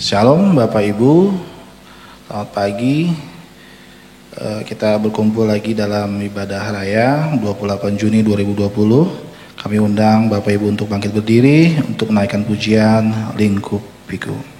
Shalom Bapak Ibu, selamat pagi. Kita berkumpul lagi dalam ibadah raya 28 Juni 2020. Kami undang Bapak Ibu untuk bangkit berdiri untuk menaikkan pujian Lingkup Biku.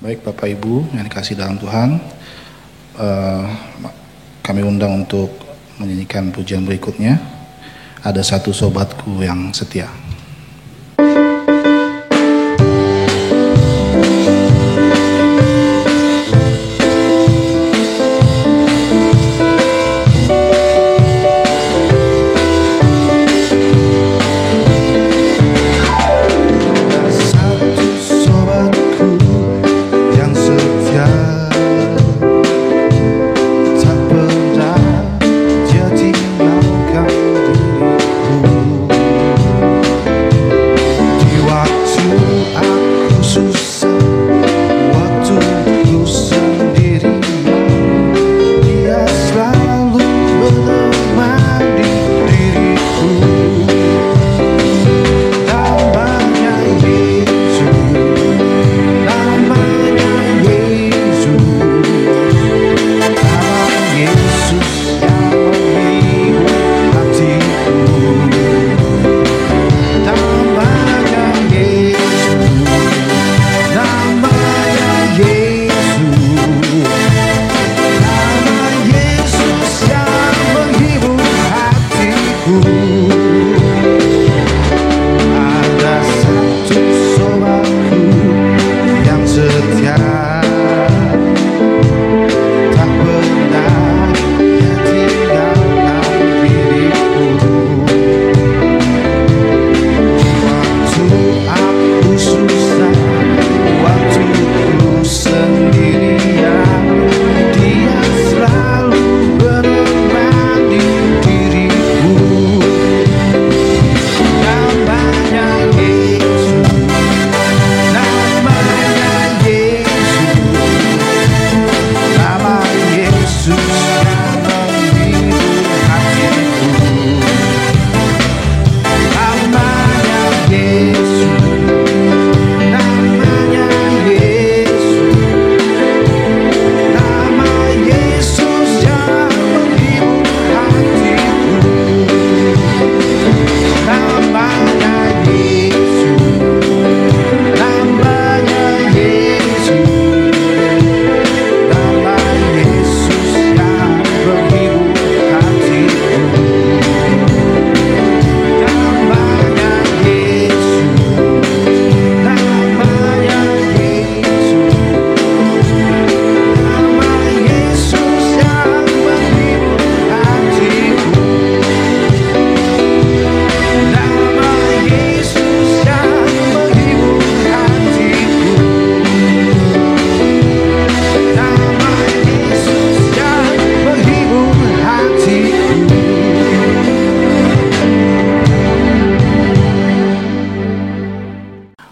Baik Bapak Ibu yang dikasih dalam Tuhan, kami undang untuk menyanyikan pujian berikutnya. Ada satu sobatku yang setia.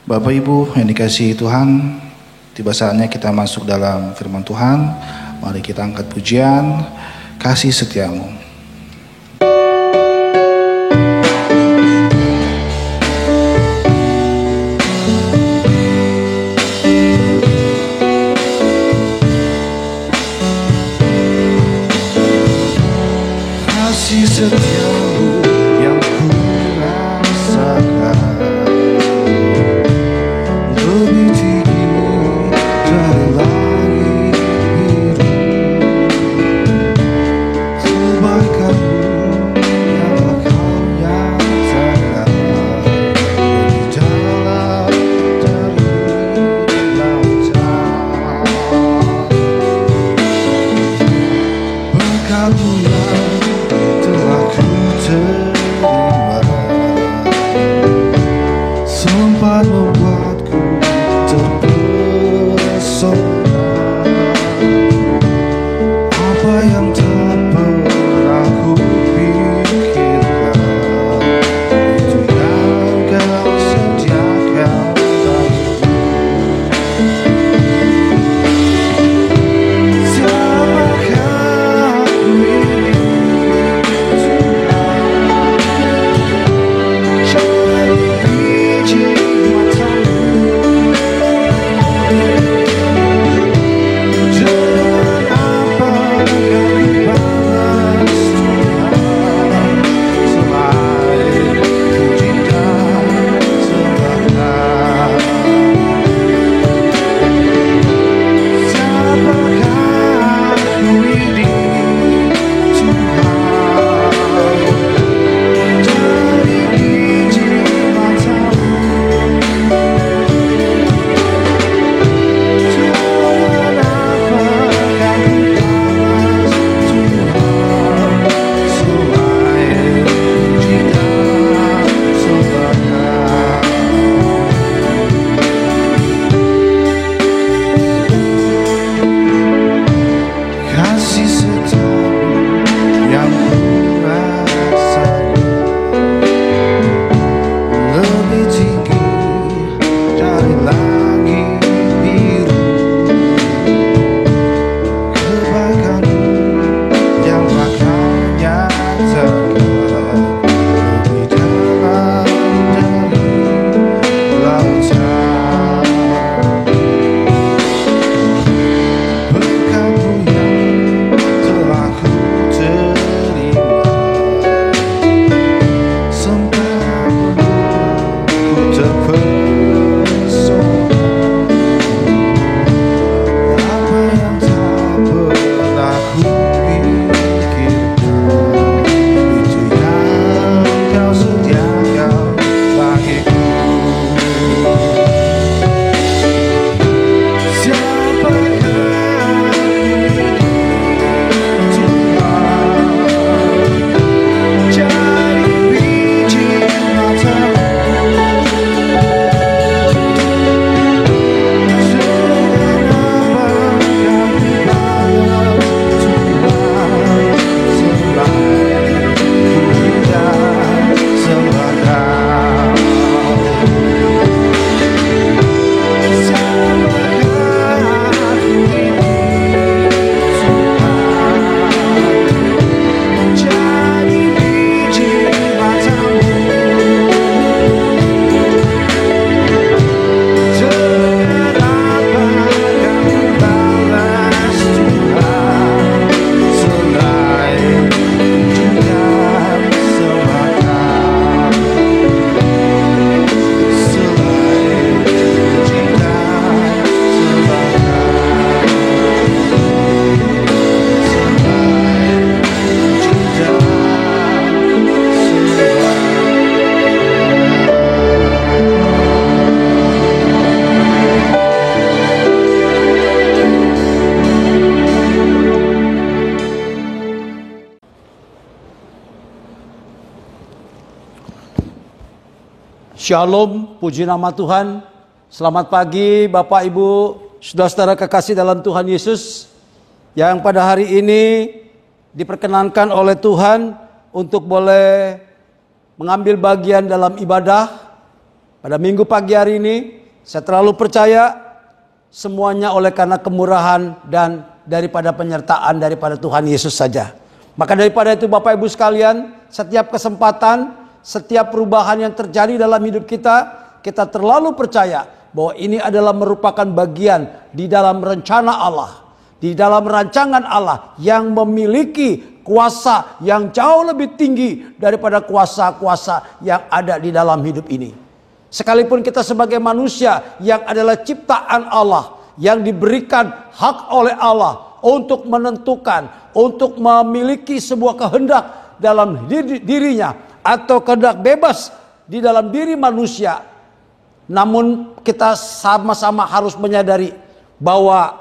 Bapak Ibu yang dikasihi Tuhan, tiba saatnya kita masuk dalam firman Tuhan. Mari kita angkat pujian, kasih setiamu. Kasih setiamu yang ku rasakan lebih tinggi dari langit biru. Kebaikanmu yang kau nyatakan lebih dalam dari lautan. Berkat-Mu yang telah ku terima, sempat membuatku terpesona. Shalom, puji nama Tuhan. Selamat pagi Bapak Ibu, saudara-saudara kekasih dalam Tuhan Yesus, yang pada hari ini diperkenankan oleh Tuhan untuk boleh mengambil bagian dalam ibadah. Pada minggu pagi hari ini, saya terlalu percaya semuanya oleh karena kemurahan dan daripada penyertaan daripada Tuhan Yesus saja. Maka daripada itu Bapak Ibu sekalian, setiap kesempatan, setiap perubahan yang terjadi dalam hidup kita, kita terlalu percaya bahwa ini adalah merupakan bagian di dalam rencana Allah, di dalam rancangan Allah yang memiliki kuasa yang jauh lebih tinggi daripada kuasa-kuasa yang ada di dalam hidup ini. Sekalipun kita sebagai manusia yang adalah ciptaan Allah, yang diberikan hak oleh Allah untuk menentukan, untuk memiliki sebuah kehendak dalam dirinya, atau kehendak bebas di dalam diri manusia. Namun kita sama-sama harus menyadari bahwa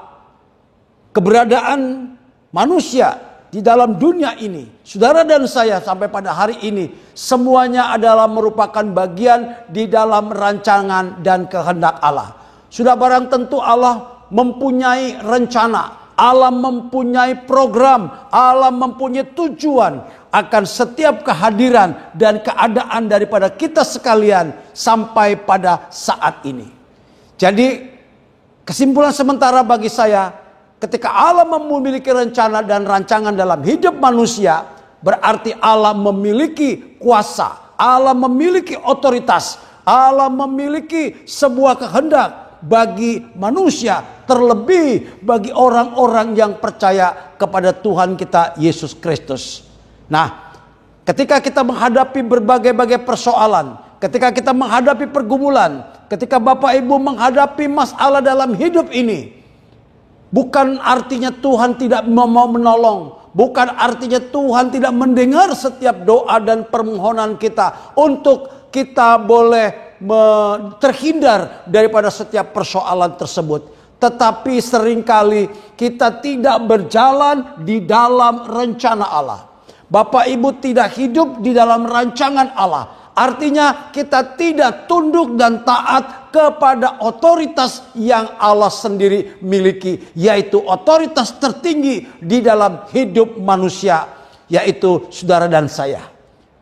keberadaan manusia di dalam dunia ini, saudara dan saya sampai pada hari ini, semuanya adalah merupakan bagian di dalam rancangan dan kehendak Allah. Sudah barang tentu Allah mempunyai rencana, Allah mempunyai program, Allah mempunyai tujuan akan setiap kehadiran dan keadaan daripada kita sekalian sampai pada saat ini. Jadi kesimpulan sementara bagi saya, ketika Allah memiliki rencana dan rancangan dalam hidup manusia, berarti Allah memiliki kuasa, Allah memiliki otoritas, Allah memiliki sebuah kehendak bagi manusia, terlebih bagi orang-orang yang percaya kepada Tuhan kita Yesus Kristus. Nah, ketika kita menghadapi berbagai-bagai persoalan, ketika kita menghadapi pergumulan, ketika Bapak Ibu menghadapi masalah dalam hidup ini, bukan artinya Tuhan tidak mau menolong, bukan artinya Tuhan tidak mendengar setiap doa dan permohonan kita untuk kita boleh terhindar daripada setiap persoalan tersebut. Tetapi seringkali kita tidak berjalan di dalam rencana Allah. Bapak Ibu tidak hidup di dalam rancangan Allah. Artinya kita tidak tunduk dan taat kepada otoritas yang Allah sendiri miliki, yaitu otoritas tertinggi di dalam hidup manusia, yaitu saudara dan saya.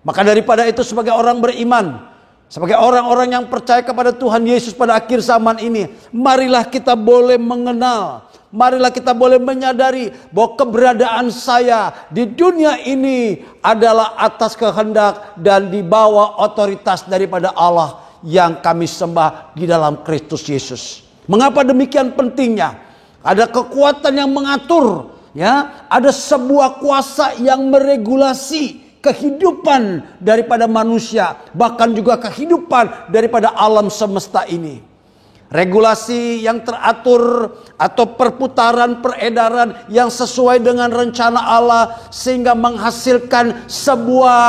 Maka daripada itu sebagai orang beriman, sebagai orang-orang yang percaya kepada Tuhan Yesus pada akhir zaman ini, marilah kita boleh mengenal, marilah kita boleh menyadari bahwa keberadaan saya di dunia ini adalah atas kehendak dan di bawah otoritas daripada Allah yang kami sembah di dalam Kristus Yesus. Mengapa demikian pentingnya? Ada kekuatan yang mengatur, ya, ada sebuah kuasa yang meregulasi kehidupan daripada manusia, bahkan juga kehidupan daripada alam semesta ini. Regulasi yang teratur atau perputaran peredaran yang sesuai dengan rencana Allah, sehingga menghasilkan sebuah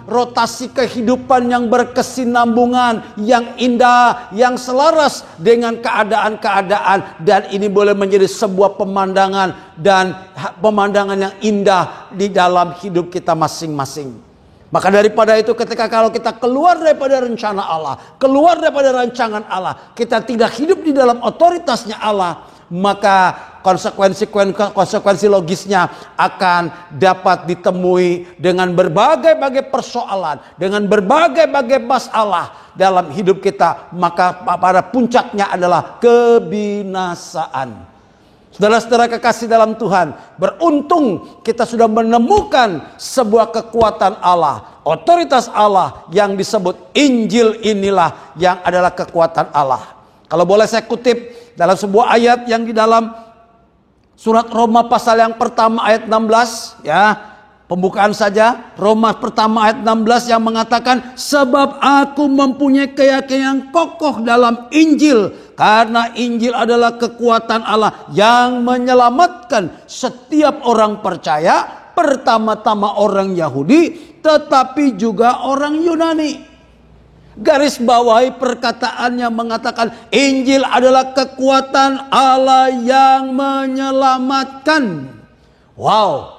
rotasi kehidupan yang berkesinambungan, yang indah, yang selaras dengan keadaan-keadaan, dan ini boleh menjadi sebuah pemandangan dan pemandangan yang indah di dalam hidup kita masing-masing. Maka daripada itu, ketika kalau kita keluar daripada rencana Allah, keluar daripada rancangan Allah, kita tidak hidup di dalam otoritasnya Allah, maka konsekuensi logisnya akan dapat ditemui dengan berbagai-bagai persoalan, dengan berbagai-bagai masalah dalam hidup kita. Maka pada puncaknya adalah kebinasaan. Saudara-saudara kekasih dalam Tuhan, beruntung kita sudah menemukan sebuah kekuatan Allah, otoritas Allah yang disebut Injil. Inilah yang adalah kekuatan Allah. Kalau boleh saya kutip dalam sebuah ayat yang di dalam surat Roma pasal yang pertama ayat 16, ya. Pembukaan saja, Roma pertama ayat 16 yang mengatakan, sebab aku mempunyai keyakinan yang kokoh dalam Injil, karena Injil adalah kekuatan Allah yang menyelamatkan setiap orang percaya, pertama-tama orang Yahudi, tetapi juga orang Yunani. Garis bawahi perkataannya mengatakan Injil adalah kekuatan Allah yang menyelamatkan. Wow.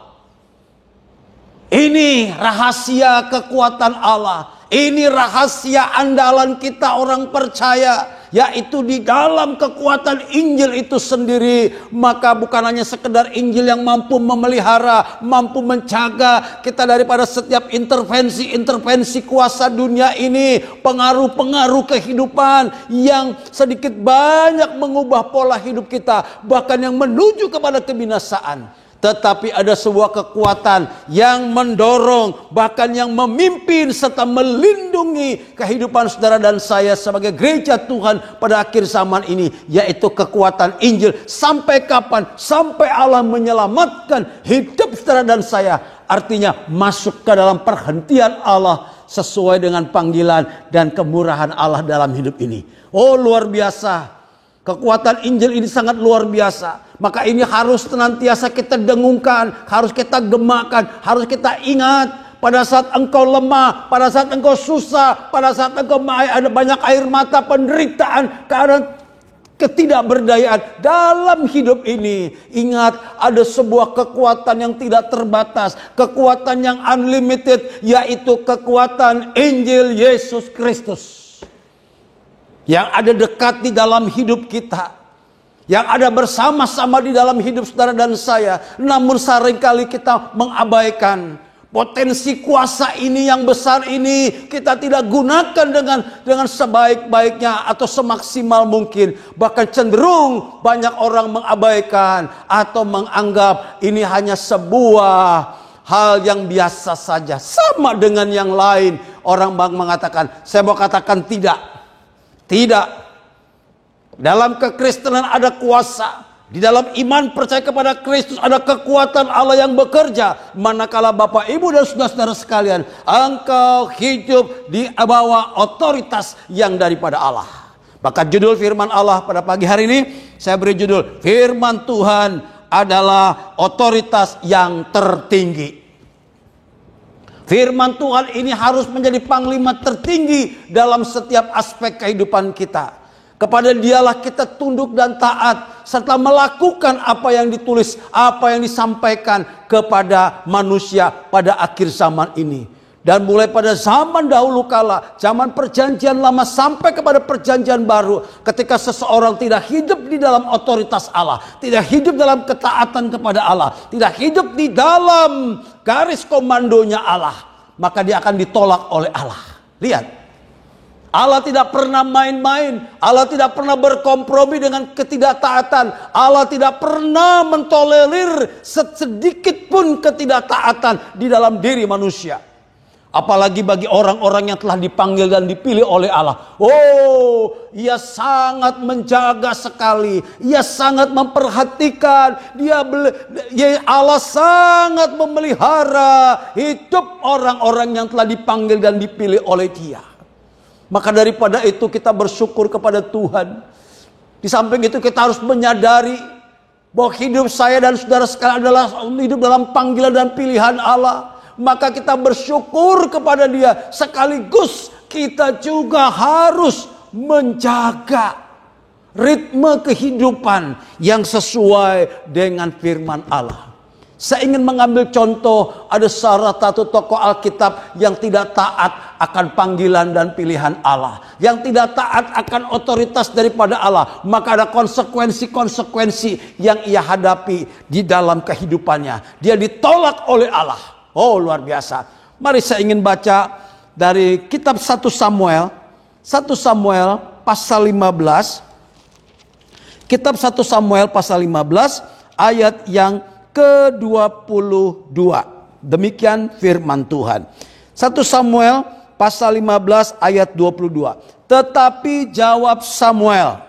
Ini rahasia kekuatan Allah. Ini rahasia andalan kita orang percaya, yaitu di dalam kekuatan Injil itu sendiri. Maka bukan hanya sekedar Injil yang mampu memelihara, mampu menjaga kita daripada setiap intervensi kuasa dunia ini, pengaruh-pengaruh kehidupan yang sedikit banyak mengubah pola hidup kita, bahkan yang menuju kepada kebinasaan. Tetapi ada sebuah kekuatan yang mendorong, bahkan yang memimpin serta melindungi kehidupan saudara dan saya sebagai gereja Tuhan pada akhir zaman ini, yaitu kekuatan Injil. Sampai kapan? Sampai Allah menyelamatkan hidup saudara dan saya. Artinya masuk ke dalam perhentian Allah sesuai dengan panggilan dan kemurahan Allah dalam hidup ini. Oh, luar biasa. Kekuatan Injil ini sangat luar biasa. Maka ini harus senantiasa kita dengungkan, harus kita gemakan, harus kita ingat. Pada saat engkau lemah, pada saat engkau susah, pada saat engkau ada banyak air mata, penderitaan, keadaan ketidakberdayaan dalam hidup ini, ingat ada sebuah kekuatan yang tidak terbatas, kekuatan yang unlimited, yaitu kekuatan Injil Yesus Kristus. Yang ada dekat di dalam hidup kita, yang ada bersama-sama di dalam hidup saudara dan saya. Namun seringkali kita mengabaikan potensi kuasa ini yang besar ini. Kita tidak gunakan dengan sebaik-baiknya atau semaksimal mungkin. Bahkan cenderung banyak orang mengabaikan atau menganggap ini hanya sebuah hal yang biasa saja, sama dengan yang lain. Orang mengatakan, saya mau katakan tidak. Tidak. Dalam kekristenan ada kuasa. Di dalam iman percaya kepada Kristus ada kekuatan Allah yang bekerja. Manakala Bapak, Ibu dan saudara-saudara sekalian, engkau hidup di bawah otoritas yang daripada Allah. Maka judul firman Allah pada pagi hari ini saya beri judul, firman Tuhan adalah otoritas yang tertinggi. Firman Tuhan ini harus menjadi panglima tertinggi dalam setiap aspek kehidupan kita. Kepada Dialah kita tunduk dan taat, serta melakukan apa yang ditulis, apa yang disampaikan kepada manusia pada akhir zaman ini. Dan mulai pada zaman dahulu kala, zaman perjanjian lama sampai kepada perjanjian baru, ketika seseorang tidak hidup di dalam otoritas Allah, tidak hidup dalam ketaatan kepada Allah, tidak hidup di dalam garis komandonya Allah, maka dia akan ditolak oleh Allah. Lihat, Allah tidak pernah main-main, Allah tidak pernah berkompromi dengan ketidaktaatan, Allah tidak pernah mentolerir sedikit pun ketidaktaatan di dalam diri manusia. Apalagi bagi orang-orang yang telah dipanggil dan dipilih oleh Allah. Oh, ia sangat menjaga sekali. Ia sangat memperhatikan. Allah sangat memelihara hidup orang-orang yang telah dipanggil dan dipilih oleh Dia. Maka daripada itu kita bersyukur kepada Tuhan. Di samping itu kita harus menyadari bahwa hidup saya dan saudara sekalian adalah hidup dalam panggilan dan pilihan Allah. Maka kita bersyukur kepada Dia. Sekaligus kita juga harus menjaga ritme kehidupan yang sesuai dengan firman Allah. Saya ingin mengambil contoh, ada salah satu tokoh Alkitab yang tidak taat akan panggilan dan pilihan Allah, yang tidak taat akan otoritas daripada Allah. Maka ada konsekuensi-konsekuensi yang ia hadapi di dalam kehidupannya. Dia ditolak oleh Allah. Oh, luar biasa. Mari saya ingin baca dari kitab 1 Samuel pasal 15. Kitab 1 Samuel pasal 15 ayat yang ke-22. Demikian firman Tuhan. 1 Samuel pasal 15 ayat 22. Tetapi jawab Samuel.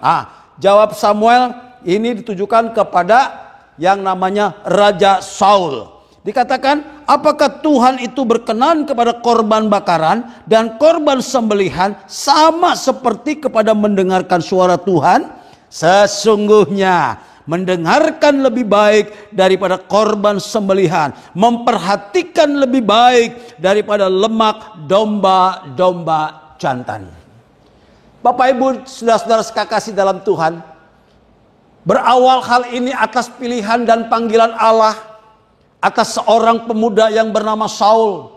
Jawab Samuel ini ditujukan kepada yang namanya Raja Saul. Dikatakan, apakah Tuhan itu berkenan kepada korban bakaran dan korban sembelihan sama seperti kepada mendengarkan suara Tuhan? Sesungguhnya mendengarkan lebih baik daripada korban sembelihan, memperhatikan lebih baik daripada lemak domba-domba jantan. Bapak Ibu, saudara-saudara sekakasih dalam Tuhan, berawal hal ini atas pilihan dan panggilan Allah atas seorang pemuda yang bernama Saul,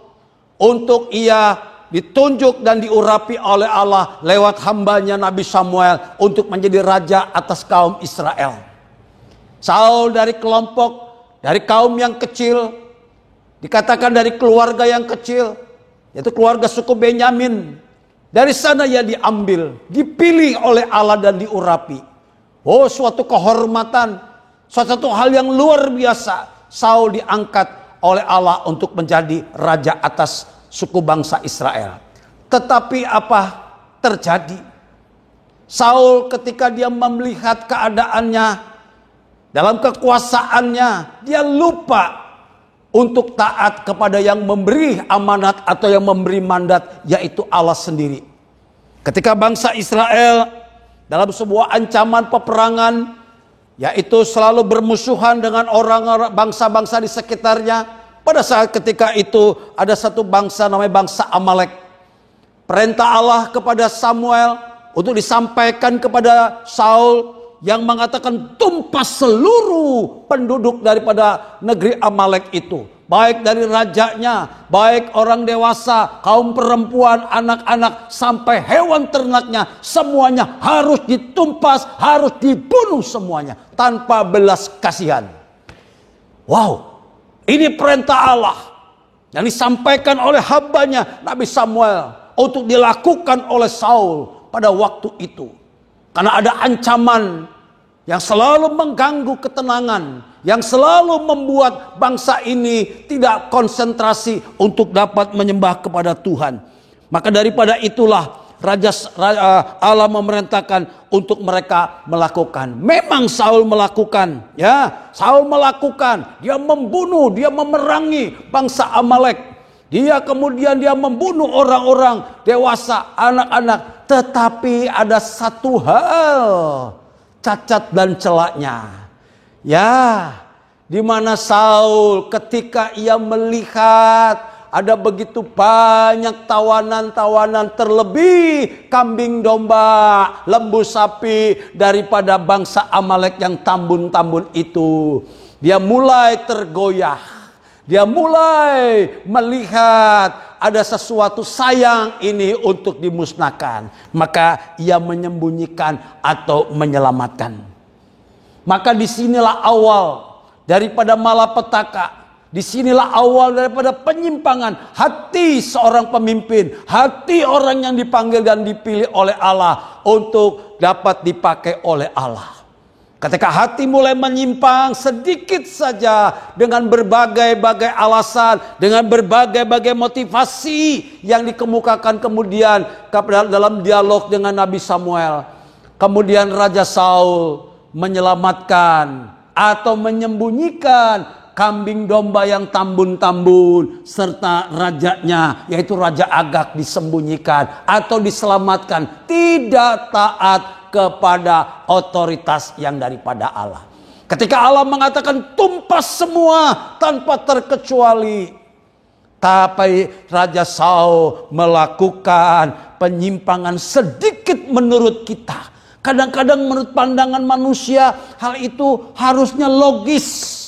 untuk ia ditunjuk dan diurapi oleh Allah lewat hambanya Nabi Samuel untuk menjadi raja atas kaum Israel. Saul dari kaum yang kecil, dikatakan dari keluarga yang kecil, yaitu keluarga suku Benyamin. Dari sana ia diambil, dipilih oleh Allah dan diurapi. Oh, suatu kehormatan, suatu hal yang luar biasa. Saul diangkat oleh Allah untuk menjadi raja atas suku bangsa Israel. Tetapi apa terjadi? Saul ketika dia melihat keadaannya, dalam kekuasaannya, dia lupa untuk taat kepada yang memberi amanat atau yang memberi mandat, yaitu Allah sendiri. Ketika bangsa Israel dalam sebuah ancaman peperangan, yaitu selalu bermusuhan dengan orang-orang bangsa-bangsa di sekitarnya. Pada saat ketika itu ada satu bangsa namanya bangsa Amalek. Perintah Allah kepada Samuel untuk disampaikan kepada Saul yang mengatakan tumpas seluruh penduduk daripada negeri Amalek itu. Baik dari rajanya, baik orang dewasa, kaum perempuan, anak-anak, sampai hewan ternaknya. Semuanya harus ditumpas, harus dibunuh semuanya. Tanpa belas kasihan. Wow. Ini perintah Allah yang disampaikan oleh hambanya Nabi Samuel untuk dilakukan oleh Saul pada waktu itu. Karena ada ancaman yang selalu mengganggu ketenangan, yang selalu membuat bangsa ini tidak konsentrasi untuk dapat menyembah kepada Tuhan. Maka daripada itulah Allah memerintahkan untuk mereka melakukan. Memang Saul melakukan, ya. Saul melakukan, dia membunuh, dia memerangi bangsa Amalek. Dia kemudian membunuh orang-orang dewasa, anak-anak. Tetapi ada satu hal cacat dan celaknya. Ya, di mana Saul ketika ia melihat ada begitu banyak tawanan-tawanan, terlebih kambing domba, lembu sapi daripada bangsa Amalek yang tambun-tambun itu. Dia mulai tergoyah. Dia mulai melihat ada sesuatu sayang ini untuk dimusnahkan. Maka ia menyembunyikan atau menyelamatkan. Maka disinilah awal daripada malapetaka. Disinilah awal daripada penyimpangan hati seorang pemimpin, hati orang yang dipanggil dan dipilih oleh Allah untuk dapat dipakai oleh Allah. Ketika hati mulai menyimpang sedikit saja dengan berbagai-bagai alasan, dengan berbagai-bagai motivasi yang dikemukakan kemudian dalam dialog dengan Nabi Samuel. Kemudian Raja Saul menyelamatkan atau menyembunyikan kambing domba yang tambun-tambun serta rajanya, yaitu Raja Agag, disembunyikan atau diselamatkan, tidak taat kepada otoritas yang daripada Allah. Ketika Allah mengatakan tumpas semua tanpa terkecuali, tapi Raja Saul melakukan penyimpangan sedikit menurut kita. Kadang-kadang menurut pandangan manusia hal itu harusnya logis.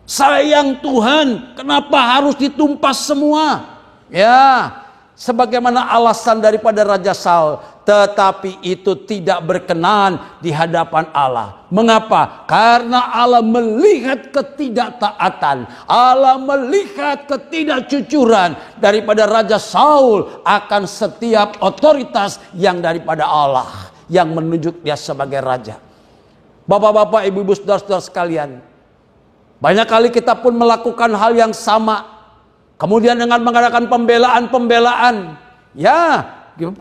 Sayang Tuhan, kenapa harus ditumpas semua? Ya, sebagaimana alasan daripada Raja Saul. Tetapi itu tidak berkenan di hadapan Allah. Mengapa? Karena Allah melihat ketidaktaatan. Allah melihat ketidakjujuran daripada Raja Saul akan setiap otoritas yang daripada Allah, yang menunjuk dia sebagai raja. Bapak-bapak, ibu-ibu, saudara-saudara sekalian, banyak kali kita pun melakukan hal yang sama. Kemudian dengan mengadakan pembelaan-pembelaan. Ya,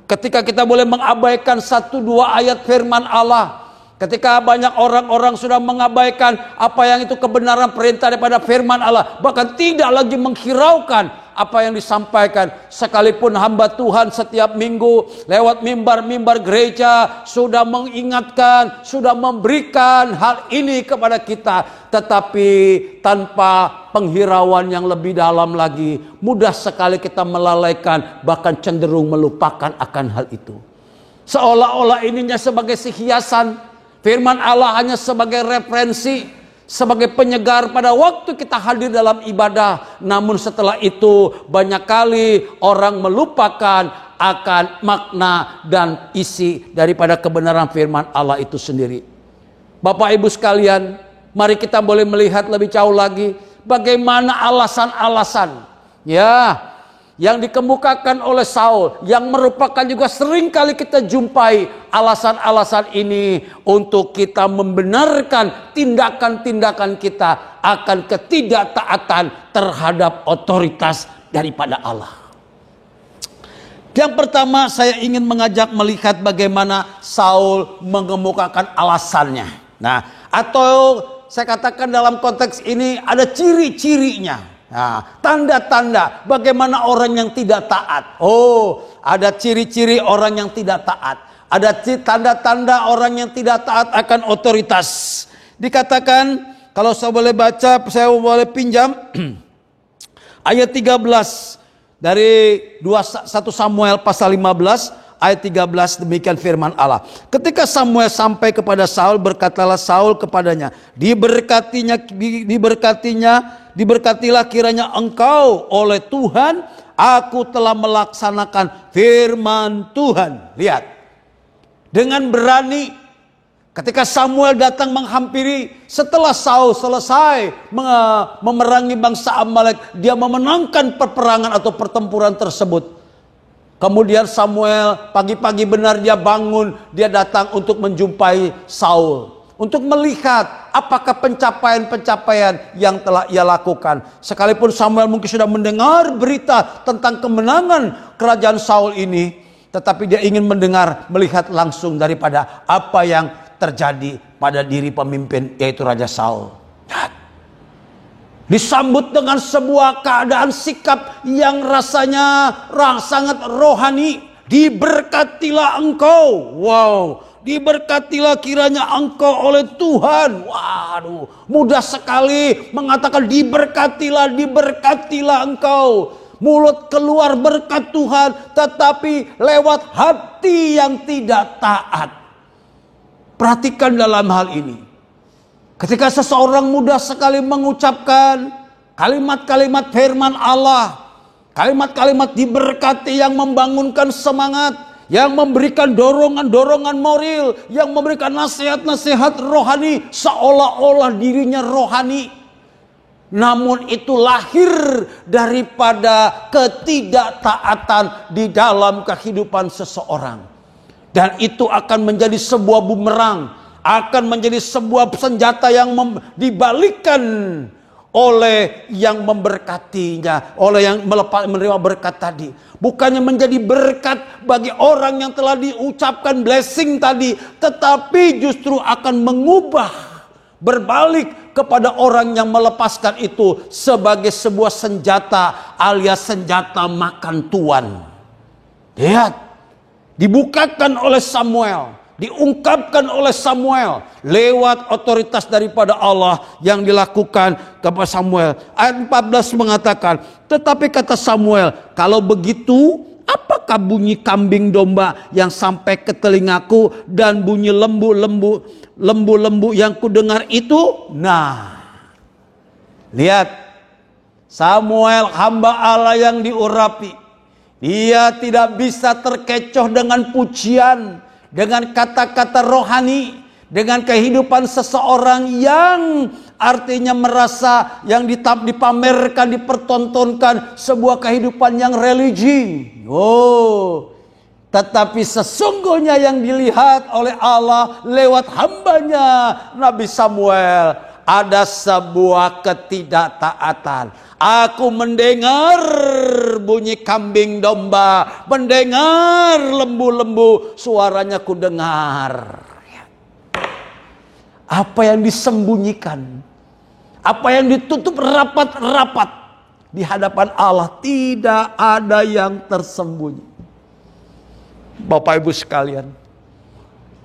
ketika kita boleh mengabaikan 1-2 ayat firman Allah. Ketika banyak orang-orang sudah mengabaikan apa yang itu kebenaran perintah daripada firman Allah. Bahkan tidak lagi menghiraukan apa yang disampaikan. Sekalipun hamba Tuhan setiap minggu lewat mimbar-mimbar gereja sudah mengingatkan, sudah memberikan hal ini kepada kita. Tetapi tanpa penghirauan yang lebih dalam lagi, mudah sekali kita melalaikan, bahkan cenderung melupakan akan hal itu. Seolah-olah ininya sebagai hiasan, firman Allah hanya sebagai referensi, sebagai penyegar pada waktu kita hadir dalam ibadah. Namun setelah itu banyak kali orang melupakan akan makna dan isi daripada kebenaran firman Allah itu sendiri. Bapak Ibu sekalian, mari kita boleh melihat lebih jauh lagi bagaimana alasan-alasan yang dikemukakan oleh Saul, yang merupakan juga sering kali kita jumpai alasan-alasan ini untuk kita membenarkan tindakan-tindakan kita akan ketidaktaatan terhadap otoritas daripada Allah. Yang pertama, saya ingin mengajak melihat bagaimana Saul mengemukakan alasannya. Nah, atau saya katakan dalam konteks ini ada ciri-cirinya. Nah, tanda-tanda bagaimana orang yang tidak taat. Oh, ada ciri-ciri orang yang tidak taat. Ada tanda-tanda orang yang tidak taat akan otoritas. Dikatakan, kalau saya boleh baca, saya boleh pinjam ayat 13 dari 1 Samuel pasal 15 ayat 13, demikian firman Allah. Ketika Samuel sampai kepada Saul, berkatalah Saul kepadanya, diberkatilah kiranya engkau oleh Tuhan, aku telah melaksanakan firman Tuhan. Lihat, dengan berani ketika Samuel datang menghampiri, setelah Saul selesai memerangi bangsa Amalek, dia memenangkan peperangan atau pertempuran tersebut. Kemudian Samuel pagi-pagi benar dia bangun, dia datang untuk menjumpai Saul, untuk melihat apakah pencapaian-pencapaian yang telah ia lakukan. Sekalipun Samuel mungkin sudah mendengar berita tentang kemenangan kerajaan Saul ini, tetapi dia ingin melihat langsung daripada apa yang terjadi pada diri pemimpin, yaitu Raja Saul. Disambut dengan sebuah keadaan sikap yang rasanya sangat rohani. Diberkatilah engkau. Wow. Diberkatilah kiranya engkau oleh Tuhan. Waduh, mudah sekali mengatakan diberkatilah engkau. Mulut keluar berkat Tuhan, tetapi lewat hati yang tidak taat. Perhatikan dalam hal ini. Ketika seseorang mudah sekali mengucapkan kalimat-kalimat firman Allah, kalimat-kalimat diberkati yang membangunkan semangat, yang memberikan dorongan-dorongan moral, yang memberikan nasihat-nasihat rohani, seolah-olah dirinya rohani. Namun itu lahir daripada ketidaktaatan di dalam kehidupan seseorang. Dan itu akan menjadi sebuah bumerang, akan menjadi sebuah senjata yang dibalikkan oleh yang memberkatinya, oleh yang menerima berkat tadi. Bukannya menjadi berkat bagi orang yang telah diucapkan blessing tadi, tetapi justru akan mengubah, berbalik kepada orang yang melepaskan itu sebagai sebuah senjata alias senjata makan tuan. Lihat, dibukakan oleh Samuel, diungkapkan oleh Samuel lewat otoritas daripada Allah yang dilakukan kepada Samuel. Ayat 14 mengatakan, tetapi kata Samuel, kalau begitu apakah bunyi kambing domba yang sampai ke telingaku dan bunyi lembu-lembu yang kudengar itu? Nah, lihat, Samuel hamba Allah yang diurapi, dia tidak bisa terkecoh dengan pujian, dengan kata-kata rohani, dengan kehidupan seseorang yang artinya merasa yang dipamerkan, dipertontonkan sebuah kehidupan yang religi. Oh, tetapi sesungguhnya yang dilihat oleh Allah lewat hambanya Nabi Samuel ada sebuah ketidaktaatan. Aku mendengar bunyi kambing domba, mendengar lembu-lembu, suaranya ku dengar. Apa yang disembunyikan, apa yang ditutup rapat-rapat di hadapan Allah, tidak ada yang tersembunyi. Bapak Ibu sekalian,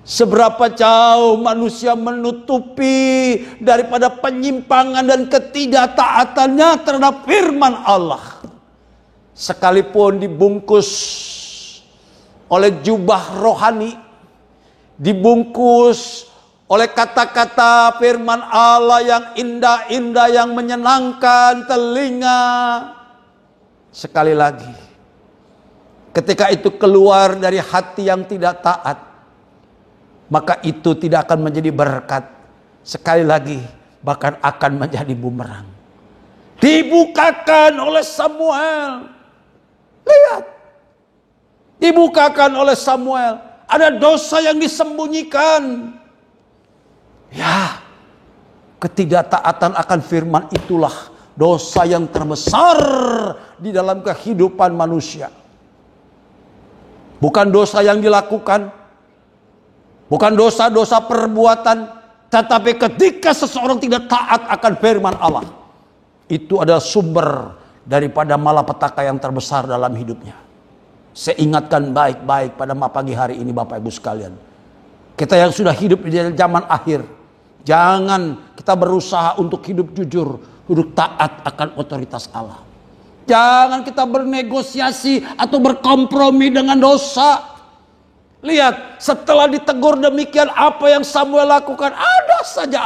seberapa jauh manusia menutupi daripada penyimpangan dan ketidaktaatannya terhadap firman Allah. Sekalipun dibungkus oleh jubah rohani, dibungkus oleh kata-kata firman Allah yang indah-indah, yang menyenangkan telinga. Sekali lagi, ketika itu keluar dari hati yang tidak taat, maka itu tidak akan menjadi berkat. Sekali lagi, bahkan akan menjadi bumerang. Dibukakan oleh Samuel. Lihat, dibukakan oleh Samuel. Ada dosa yang disembunyikan. Ya, ketidaktaatan akan firman itulah dosa yang terbesar di dalam kehidupan manusia. Bukan dosa yang dilakukan, bukan dosa-dosa perbuatan, tetapi ketika seseorang tidak taat akan firman Allah, itu adalah sumber daripada malapetaka yang terbesar dalam hidupnya. Saya ingatkan baik-baik pada pagi hari ini Bapak Ibu sekalian. Kita yang sudah hidup di zaman akhir, jangan kita berusaha untuk hidup jujur, hidup taat akan otoritas Allah. Jangan kita bernegosiasi atau berkompromi dengan dosa. Lihat, setelah ditegur demikian, apa yang Samuel lakukan? Ada saja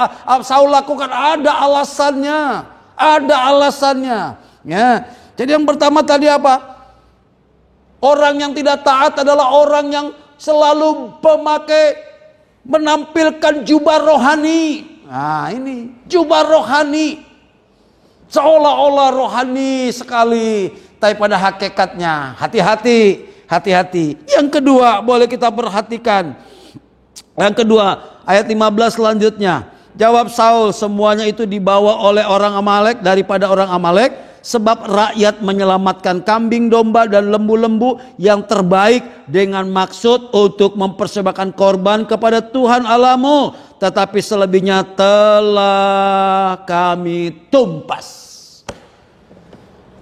Saul lakukan, ada alasannya. Ada alasannya. Ya. Jadi yang pertama tadi apa? Orang yang tidak taat adalah orang yang selalu menampilkan jubah rohani. Nah ini, jubah rohani. Seolah-olah rohani sekali, tapi pada hakikatnya hati-hati, hati-hati. Yang kedua, boleh kita perhatikan. Yang kedua, ayat 15 selanjutnya. Jawab Saul, semuanya itu dibawa oleh orang Amalek daripada orang Amalek, sebab rakyat menyelamatkan kambing domba dan lembu-lembu yang terbaik dengan maksud untuk mempersembahkan korban kepada Tuhan Allahmu, tetapi selebihnya telah kami tumpas.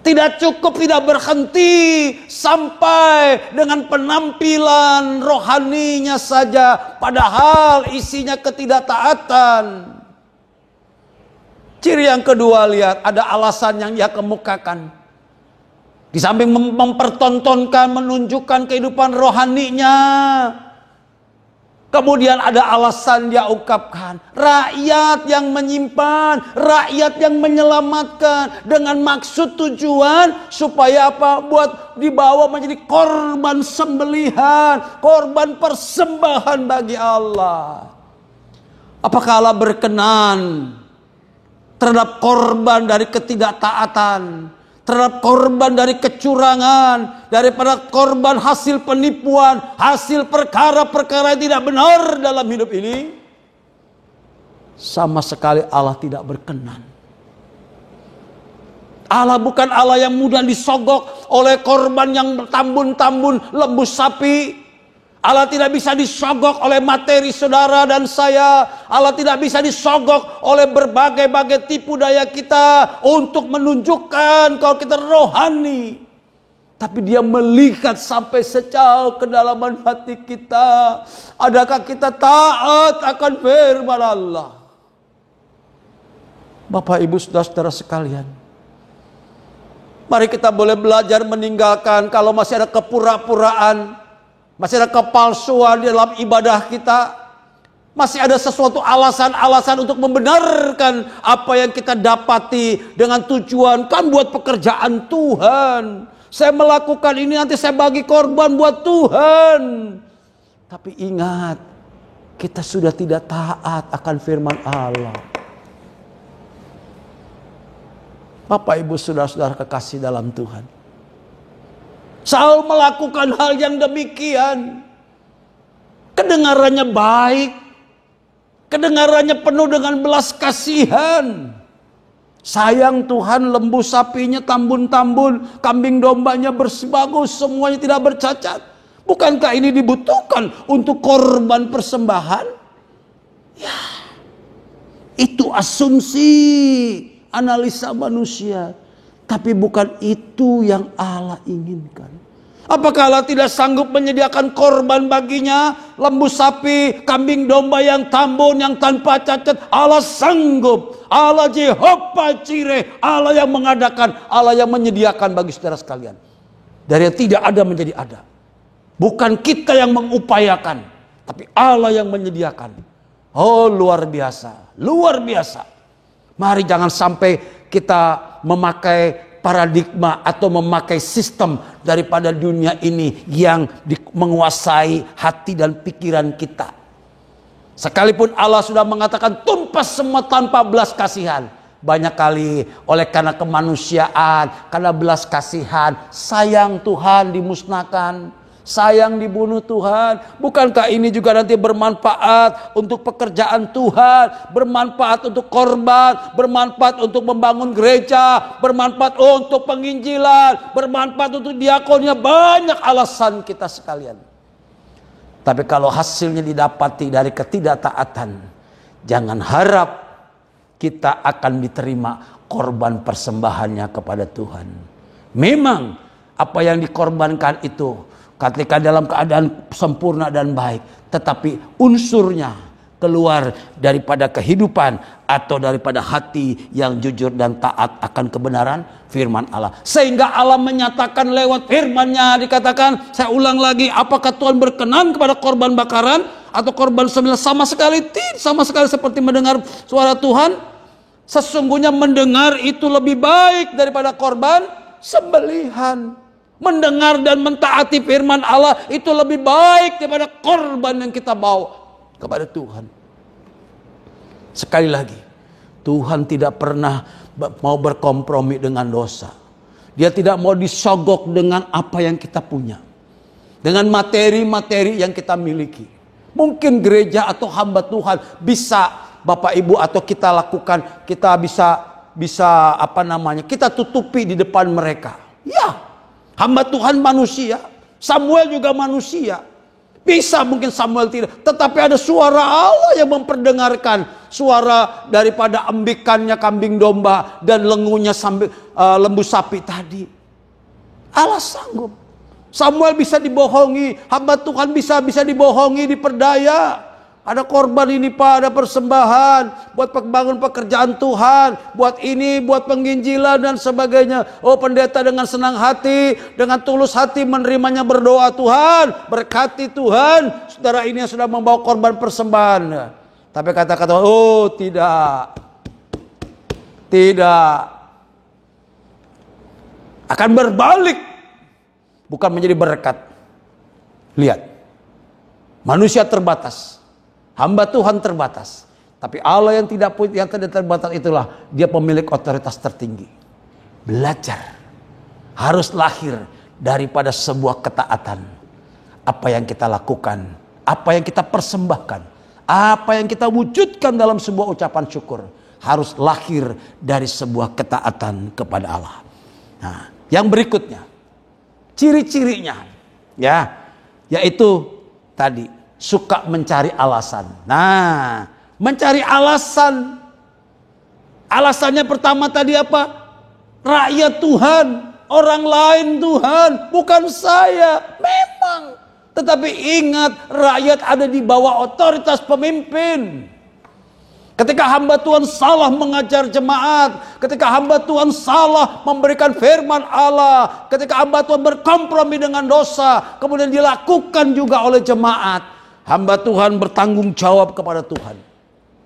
Tidak cukup, tidak berhenti sampai dengan penampilan rohaninya saja, padahal isinya ketidaktaatan. Ciri yang kedua, lihat, ada alasan yang dia kemukakan. Di samping mempertontonkan, menunjukkan kehidupan rohaninya, kemudian ada alasan dia ungkapkan. Rakyat yang menyimpan, rakyat yang menyelamatkan dengan maksud tujuan supaya apa? Buat dibawa menjadi korban sembelihan, korban persembahan bagi Allah. Apakah Allah berkenan terhadap korban dari ketidaktaatan, terhadap korban dari kecurangan, daripada korban hasil penipuan, hasil perkara-perkara yang tidak benar dalam hidup ini? Sama sekali Allah tidak berkenan. Allah bukan Allah yang mudah disogok oleh korban yang bertambun-tambun lembu sapi. Allah tidak bisa disogok oleh materi saudara dan saya. Allah tidak bisa disogok oleh berbagai-bagai tipu daya kita untuk menunjukkan kalau kita rohani. Tapi dia melihat sampai sejauh kedalaman hati kita. Adakah kita taat akan firman Allah? Bapak Ibu saudara-saudara sekalian, mari kita boleh belajar meninggalkan kalau masih ada kepura-puraan, masih ada kepalsuan di dalam ibadah kita, masih ada sesuatu alasan-alasan untuk membenarkan apa yang kita dapati dengan tujuan kan buat pekerjaan Tuhan. Saya melakukan ini nanti saya bagi korban buat Tuhan. Tapi ingat, kita sudah tidak taat akan firman Allah. Bapak Ibu saudara-saudara kekasih dalam Tuhan, Saul melakukan hal yang demikian. Kedengarannya baik, kedengarannya penuh dengan belas kasihan. Sayang Tuhan, lembu sapinya tambun-tambun, kambing dombanya bersih bagus, semuanya tidak bercacat. Bukankah ini dibutuhkan untuk korban persembahan? Ya, itu asumsi, analisa manusia. Tapi bukan itu yang Allah inginkan. Apakah Allah tidak sanggup menyediakan korban baginya? Lembu sapi, kambing domba yang tambun, yang tanpa cacat. Allah sanggup. Allah Jehovah Jireh. Allah yang mengadakan. Allah yang menyediakan bagi saudara sekalian. Dari yang tidak ada menjadi ada. Bukan kita yang mengupayakan. Tapi Allah yang menyediakan. Oh, luar biasa, luar biasa. Mari jangan sampai kita memakai paradigma atau memakai sistem daripada dunia ini yang menguasai hati dan pikiran kita. Sekalipun Allah sudah mengatakan tumpas semua tanpa belas kasihan. Banyak kali oleh karena kemanusiaan, karena belas kasihan, sayang Tuhan dimusnahkan, sayang dibunuh Tuhan. Bukankah ini juga nanti bermanfaat untuk pekerjaan Tuhan, bermanfaat untuk korban, bermanfaat untuk membangun gereja, bermanfaat untuk penginjilan, bermanfaat untuk diakonnya. Banyak alasan kita sekalian. Tapi kalau hasilnya didapati dari ketidaktaatan, jangan harap kita akan diterima korban persembahannya kepada Tuhan. Memang apa yang dikorbankan itu ketika dalam keadaan sempurna dan baik, tetapi unsurnya keluar daripada kehidupan atau daripada hati yang jujur dan taat akan kebenaran firman Allah. Sehingga Allah menyatakan lewat firman-Nya, dikatakan, saya ulang lagi, apakah Tuhan berkenan kepada korban bakaran atau korban sembelihan? Sama sekali tidak, sama sekali seperti mendengar suara Tuhan. Sesungguhnya mendengar itu lebih baik daripada korban sembelihan. Mendengar dan mentaati firman Allah itu lebih baik daripada korban yang kita bawa kepada Tuhan. Sekali lagi, Tuhan tidak pernah mau berkompromi dengan dosa. Dia tidak mau disogok dengan apa yang kita punya, dengan materi-materi yang kita miliki. Mungkin gereja atau hamba Tuhan bisa Bapak Ibu atau kita lakukan, kita bisa kita tutupi di depan mereka. Ya, hamba Tuhan manusia, Samuel juga manusia. Bisa mungkin Samuel tidak, tetapi ada suara Allah yang memperdengarkan, suara daripada embikannya kambing domba dan lengunya lembu sapi tadi. Allah sanggup. Samuel bisa dibohongi, hamba Tuhan bisa dibohongi, diperdaya. Ada korban ini Pak, ada persembahan buat membangun pekerjaan Tuhan, buat ini, buat penginjilan dan sebagainya. Oh, pendeta dengan senang hati, dengan tulus hati menerimanya, berdoa, Tuhan berkati Tuhan saudara ini yang sudah membawa korban persembahan. Tapi kata-kata, oh tidak, akan berbalik, bukan menjadi berkat. Lihat, manusia terbatas, hamba Tuhan terbatas, tapi Allah yang tidak terbatas itulah dia pemilik otoritas tertinggi. Belajar harus lahir daripada sebuah ketaatan. Apa yang kita lakukan, apa yang kita persembahkan, apa yang kita wujudkan dalam sebuah ucapan syukur harus lahir dari sebuah ketaatan kepada Allah. Nah, yang berikutnya, ciri-cirinya, yaitu tadi, suka mencari alasan. Nah, mencari alasan. Alasannya pertama tadi apa? Rakyat Tuhan, orang lain Tuhan, bukan saya. Memang. Tetapi ingat, rakyat ada di bawah otoritas pemimpin. Ketika hamba Tuhan salah mengajar jemaat, ketika hamba Tuhan salah memberikan firman Allah, ketika hamba Tuhan berkompromi dengan dosa, kemudian dilakukan juga oleh jemaat, hamba Tuhan bertanggung jawab kepada Tuhan.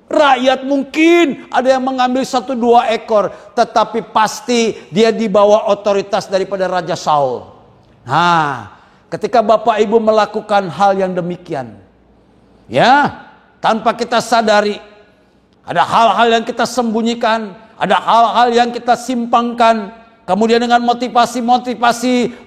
Rakyat mungkin ada yang mengambil 1-2 ekor, tetapi pasti dia di bawah otoritas daripada Raja Saul. Nah, ketika Bapak Ibu melakukan hal yang demikian, tanpa kita sadari, ada hal-hal yang kita sembunyikan, ada hal-hal yang kita simpangkan, kemudian dengan motivasi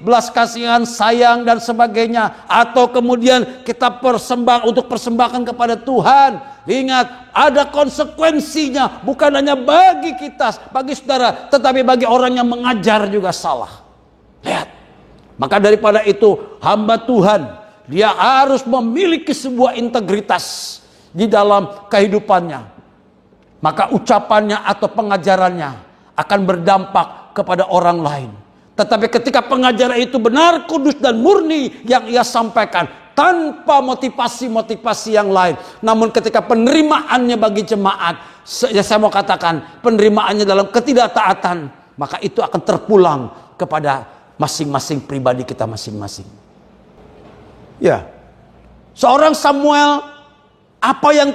belas kasihan, sayang dan sebagainya, atau kemudian kita persembahkan kepada Tuhan. Ingat, ada konsekuensinya, bukan hanya bagi kita, bagi saudara, tetapi bagi orang yang mengajar juga salah. Lihat, maka daripada itu hamba Tuhan, dia harus memiliki sebuah integritas di dalam kehidupannya. Maka ucapannya atau pengajarannya akan berdampak kepada orang lain. Tetapi ketika pengajaran itu benar, kudus dan murni yang ia sampaikan, tanpa motivasi yang lain. Namun ketika penerimaannya bagi jemaat, saya mau katakan penerimaannya dalam ketidaktaatan, maka itu akan terpulang kepada masing-masing pribadi kita masing-masing. Ya, seorang Samuel Apa yang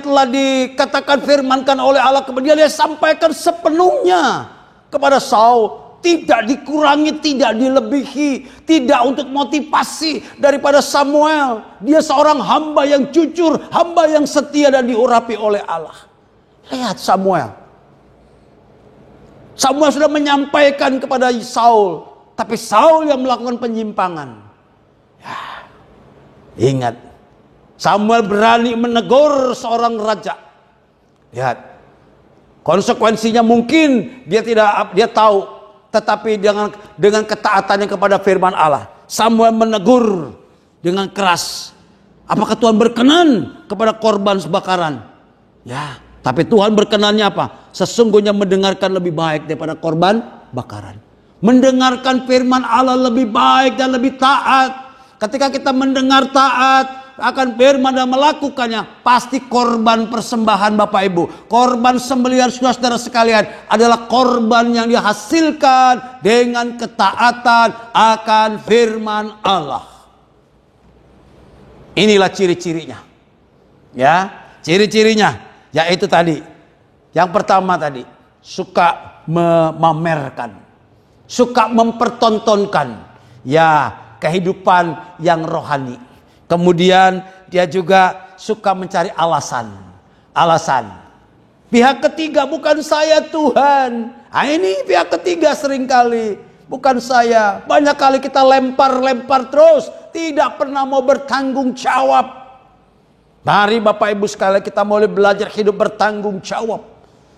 telah dikatakan firmankan oleh Allah kepada dia sampaikan sepenuhnya kepada Saul. Tidak dikurangi, tidak dilebihi, tidak untuk motivasi daripada Samuel. Dia seorang hamba yang jujur, hamba yang setia dan diurapi oleh Allah. Lihat Samuel. Samuel sudah menyampaikan kepada Saul, tapi Saul yang melakukan penyimpangan. Ya, ingat, Samuel berani menegur seorang raja. Lihat, konsekuensinya mungkin dia tahu. Tetapi dengan ketaatannya kepada firman Allah, Samuel menegur dengan keras. Apakah Tuhan berkenan kepada korban bakaran? Ya, tapi Tuhan berkenannya apa? Sesungguhnya mendengarkan lebih baik daripada korban bakaran. Mendengarkan firman Allah lebih baik dan lebih taat. Ketika kita mendengar taat akan firman dan melakukannya, pasti korban persembahan Bapak Ibu, korban sembelihan saudara sekalian adalah korban yang dihasilkan dengan ketaatan akan firman Allah. Inilah ciri-cirinya. Ya, ciri-cirinya yaitu tadi. Yang pertama tadi, suka memamerkan, suka mempertontonkan ya kehidupan yang rohani. Kemudian dia juga suka mencari alasan. Pihak ketiga, bukan saya Tuhan. Nah, ini pihak ketiga seringkali. Bukan saya. Banyak kali kita lempar terus. Tidak pernah mau bertanggung jawab. Mari Bapak Ibu sekalian kita mulai belajar hidup bertanggung jawab.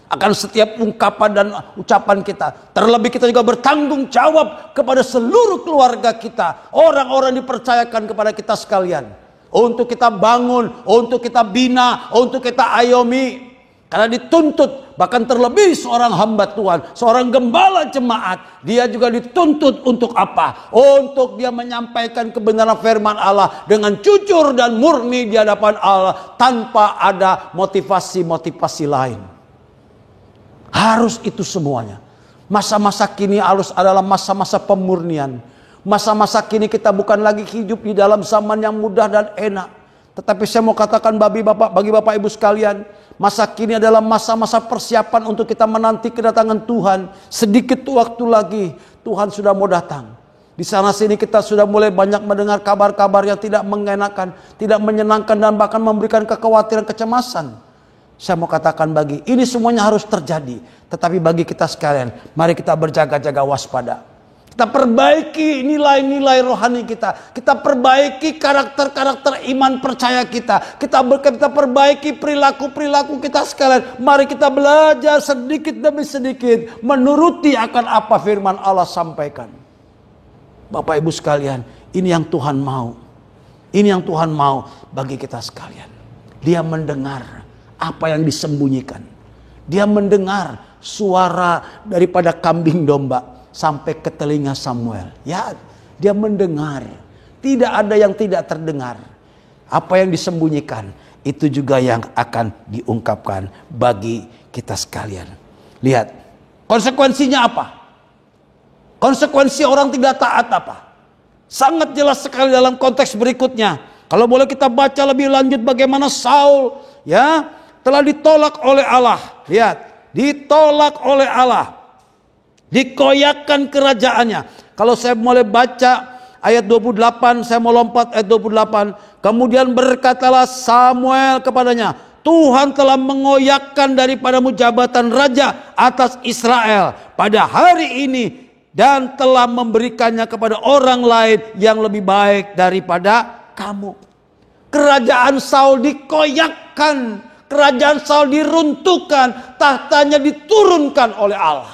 Akan setiap ungkapan dan ucapan kita. Terlebih kita juga bertanggung jawab kepada seluruh keluarga kita. Orang-orang dipercayakan kepada kita sekalian. Untuk kita bangun, untuk kita bina, untuk kita ayomi. Karena dituntut, bahkan terlebih seorang hamba Tuhan, seorang gembala jemaat. Dia juga dituntut untuk apa? Untuk dia menyampaikan kebenaran firman Allah dengan jujur dan murni di hadapan Allah. Tanpa ada motivasi-motivasi lain. Harus itu semuanya. Masa-masa kini harus adalah masa-masa pemurnian. Masa-masa kini kita bukan lagi hidup di dalam zaman yang mudah dan enak. Tetapi saya mau katakan bagi Bapak Ibu sekalian, masa kini adalah masa-masa persiapan untuk kita menanti kedatangan Tuhan. Sedikit waktu lagi Tuhan sudah mau datang. Di sana sini kita sudah mulai banyak mendengar kabar-kabar yang tidak mengenakan, tidak menyenangkan dan bahkan memberikan kekhawatiran, kecemasan. Saya mau katakan ini semuanya harus terjadi. Tetapi bagi kita sekalian, mari kita berjaga-jaga waspada. Kita perbaiki nilai-nilai rohani kita. Kita perbaiki karakter-karakter iman percaya kita. Kita perbaiki perilaku-perilaku kita sekalian. Mari kita belajar sedikit demi sedikit menuruti akan apa firman Allah sampaikan. Bapak Ibu sekalian, ini yang Tuhan mau. Ini yang Tuhan mau bagi kita sekalian. Dia mendengar apa yang disembunyikan. Dia mendengar suara daripada kambing domba sampai ke telinga Samuel. Ya, dia mendengar. Tidak ada yang tidak terdengar. Apa yang disembunyikan itu juga yang akan diungkapkan bagi kita sekalian. Lihat, konsekuensinya apa? Konsekuensi orang tidak taat apa? Sangat jelas sekali dalam konteks berikutnya. Kalau boleh kita baca lebih lanjut bagaimana Saul ya telah ditolak oleh Allah. Lihat, ditolak oleh Allah. Dikoyakkan kerajaannya. Kalau saya mulai baca ayat 28, saya mau lompat ayat 28. Kemudian berkatalah Samuel kepadanya, Tuhan telah mengoyakkan daripadamu jabatan raja atas Israel pada hari ini. Dan telah memberikannya kepada orang lain yang lebih baik daripada kamu. Kerajaan Saul dikoyakkan. Kerajaan Saul diruntuhkan, tahtanya diturunkan oleh Allah.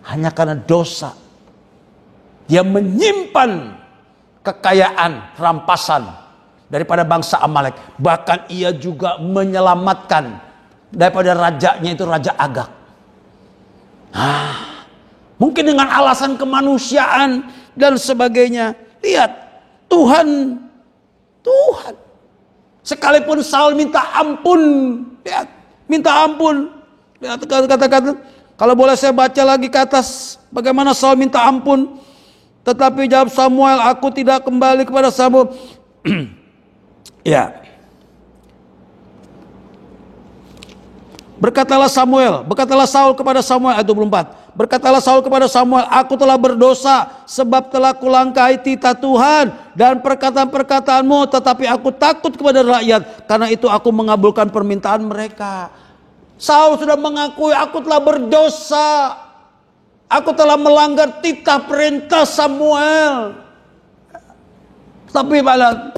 Hanya karena dosa. Dia menyimpan kekayaan, rampasan daripada bangsa Amalek. Bahkan ia juga menyelamatkan daripada rajanya itu Raja Agag. Mungkin dengan alasan kemanusiaan dan sebagainya. Lihat, Tuhan. Sekalipun Saul minta ampun, lihat, minta ampun. Lihat kata-kata, kalau boleh saya baca lagi ke atas, bagaimana Saul minta ampun. Tetapi jawab Samuel, aku tidak kembali kepada Samuel. Ya, Berkatalah Saul kepada Samuel, ayat 24. Berkatalah Saul kepada Samuel, aku telah berdosa sebab telah kulangkai titah Tuhan dan perkataan-perkataanmu, tetapi aku takut kepada rakyat, karena itu aku mengabulkan permintaan mereka. Saul sudah mengakui, aku telah berdosa. Aku telah melanggar titah perintah Samuel. Tapi malah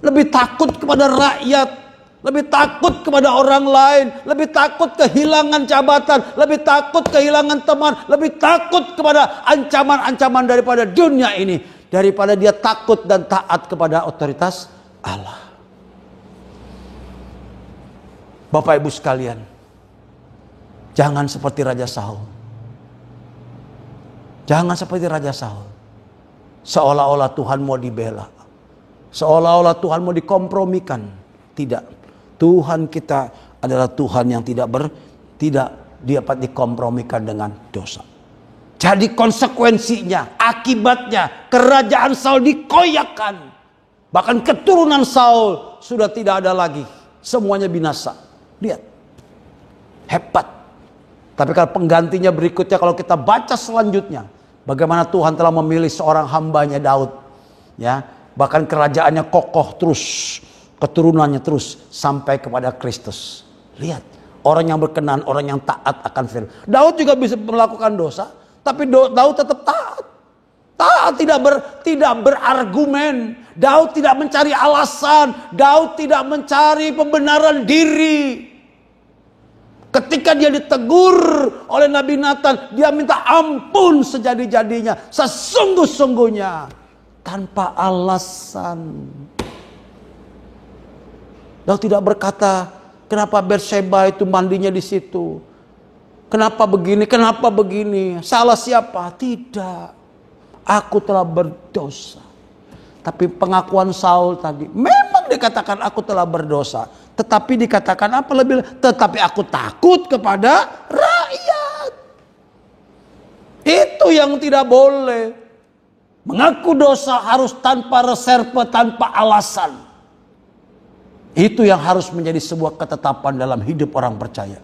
lebih takut kepada rakyat. Lebih takut kepada orang lain, lebih takut kehilangan jabatan, lebih takut kehilangan teman, lebih takut kepada ancaman-ancaman daripada dunia ini, daripada dia takut dan taat kepada otoritas Allah. Bapak Ibu sekalian, jangan seperti Raja Saul. Jangan seperti Raja Saul. Seolah-olah Tuhan mau dibela. Seolah-olah Tuhan mau dikompromikan. Tidak. Tuhan kita adalah Tuhan yang tidak dapat dikompromikan dengan dosa. Jadi konsekuensinya, akibatnya kerajaan Saul dikoyakkan. Bahkan keturunan Saul sudah tidak ada lagi. Semuanya binasa. Lihat. Hebat. Tapi kalau penggantinya berikutnya, kalau kita baca selanjutnya, bagaimana Tuhan telah memilih seorang hambanya Daud. Ya, bahkan kerajaannya kokoh terus. Keturunannya terus sampai kepada Kristus. Lihat, orang yang berkenan, orang yang taat akan firman. Daud juga bisa melakukan dosa, tapi Daud tetap taat. Taat tidak berargumen. Daud tidak mencari alasan. Daud tidak mencari pembenaran diri. Ketika dia ditegur oleh Nabi Nathan, dia minta ampun sejadi-jadinya, sesungguh-sungguhnya, tanpa alasan. Daud tidak berkata, kenapa Bersheba itu mandinya di situ? Kenapa begini? Salah siapa? Tidak. Aku telah berdosa. Tapi pengakuan Saul tadi, memang dikatakan aku telah berdosa. Tetapi dikatakan apa lebih? Tetapi aku takut kepada rakyat. Itu yang tidak boleh. Mengaku dosa harus tanpa reserve, tanpa alasan. Itu yang harus menjadi sebuah ketetapan dalam hidup orang percaya.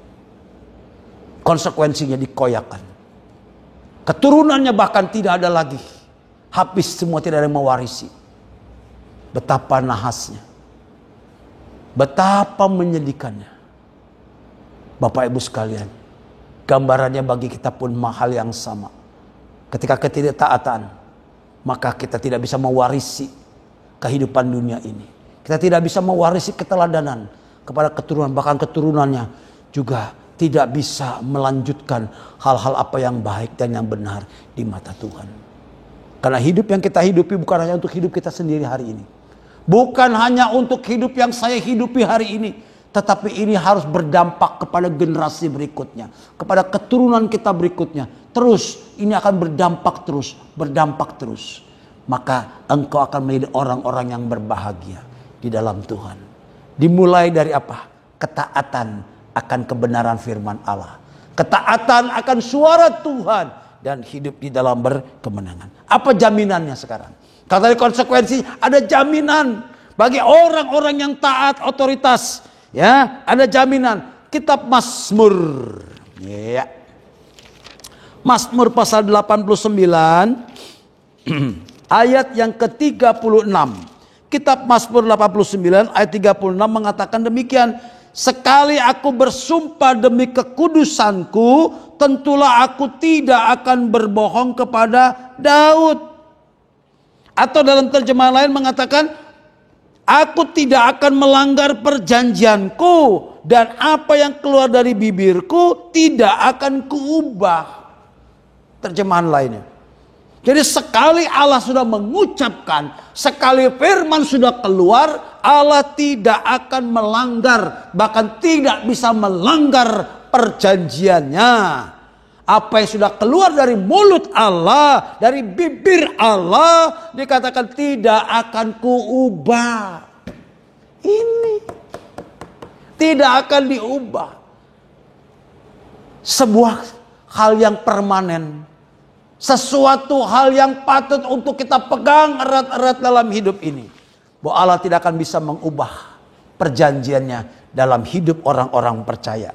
Konsekuensinya dikoyakkan. Keturunannya bahkan tidak ada lagi. Habis semua, tidak ada yang mewarisi. Betapa nahasnya. Betapa menyedihkannya. Bapak Ibu sekalian, gambarannya bagi kita pun hal yang sama. Ketika ketidaktaatan, maka kita tidak bisa mewarisi kehidupan dunia ini. Kita tidak bisa mewarisi keteladanan kepada keturunan, bahkan keturunannya juga tidak bisa melanjutkan hal-hal apa yang baik dan yang benar di mata Tuhan. Karena hidup yang kita hidupi bukan hanya untuk hidup kita sendiri hari ini. Bukan hanya untuk hidup yang saya hidupi hari ini. Tetapi ini harus berdampak kepada generasi berikutnya. Kepada keturunan kita berikutnya. Terus ini akan berdampak terus. Maka engkau akan menjadi orang-orang yang berbahagia di dalam Tuhan. Dimulai dari apa? Ketaatan akan kebenaran firman Allah. Ketaatan akan suara Tuhan. Dan hidup di dalam berkemenangan. Apa jaminannya sekarang? Kalau dari konsekuensi, ada jaminan bagi orang-orang yang taat otoritas. Ya, ada jaminan. Kitab Mazmur. Ya. Mazmur pasal 89. Ayat yang ke-36. Kitab Mazmur 89 ayat 36 mengatakan demikian. Sekali aku bersumpah demi kekudusanku, tentulah aku tidak akan berbohong kepada Daud. Atau dalam terjemahan lain mengatakan, aku tidak akan melanggar perjanjianku, dan apa yang keluar dari bibirku tidak akan kuubah. Terjemahan lainnya. Jadi sekali Allah sudah mengucapkan, sekali firman sudah keluar, Allah tidak akan melanggar, bahkan tidak bisa melanggar perjanjiannya. Apa yang sudah keluar dari mulut Allah, dari bibir Allah, dikatakan tidak akan kuubah. Ini tidak akan diubah. Sebuah hal yang permanen. Sesuatu hal yang patut untuk kita pegang erat-erat dalam hidup ini. Bahwa Allah tidak akan bisa mengubah perjanjiannya dalam hidup orang-orang percaya.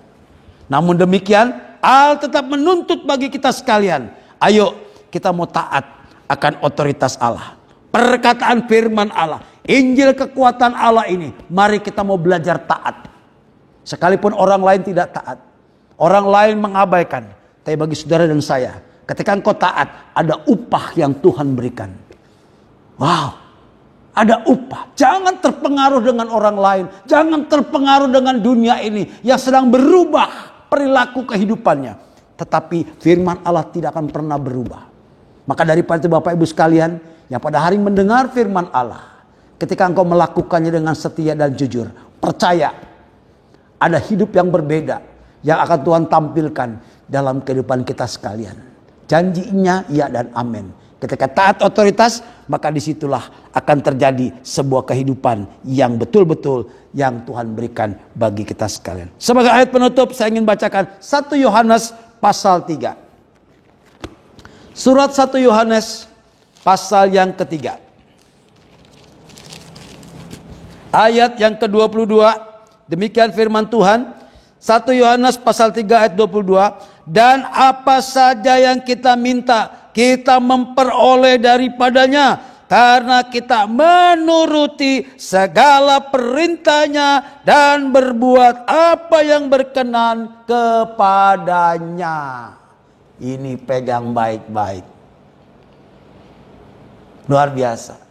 Namun demikian, Allah tetap menuntut bagi kita sekalian, ayo kita mau taat akan otoritas Allah. Perkataan firman Allah, Injil kekuatan Allah ini, mari kita mau belajar taat. Sekalipun orang lain tidak taat, orang lain mengabaikan, tapi bagi saudara dan saya, ketika engkau taat, ada upah yang Tuhan berikan. Wow, ada upah. Jangan terpengaruh dengan orang lain, jangan terpengaruh dengan dunia ini yang sedang berubah perilaku kehidupannya. Tetapi firman Allah tidak akan pernah berubah. Maka daripada itu Bapak Ibu sekalian, yang pada hari mendengar firman Allah, ketika engkau melakukannya dengan setia dan jujur, percaya ada hidup yang berbeda yang akan Tuhan tampilkan dalam kehidupan kita sekalian. Janjinya ya dan amin. Ketika taat otoritas, maka disitulah akan terjadi sebuah kehidupan yang betul-betul yang Tuhan berikan bagi kita sekalian. Sebagai ayat penutup, saya ingin bacakan 1 Yohanes pasal 3. Surat 1 Yohanes pasal yang ketiga. Ayat yang ke-22, demikian firman Tuhan. 1 Yohanes pasal 3 ayat 22. Dan apa saja yang kita minta, kita memperoleh daripadanya, karena kita menuruti segala perintahnya dan berbuat apa yang berkenan kepadanya. Ini pegang baik-baik. Luar biasa.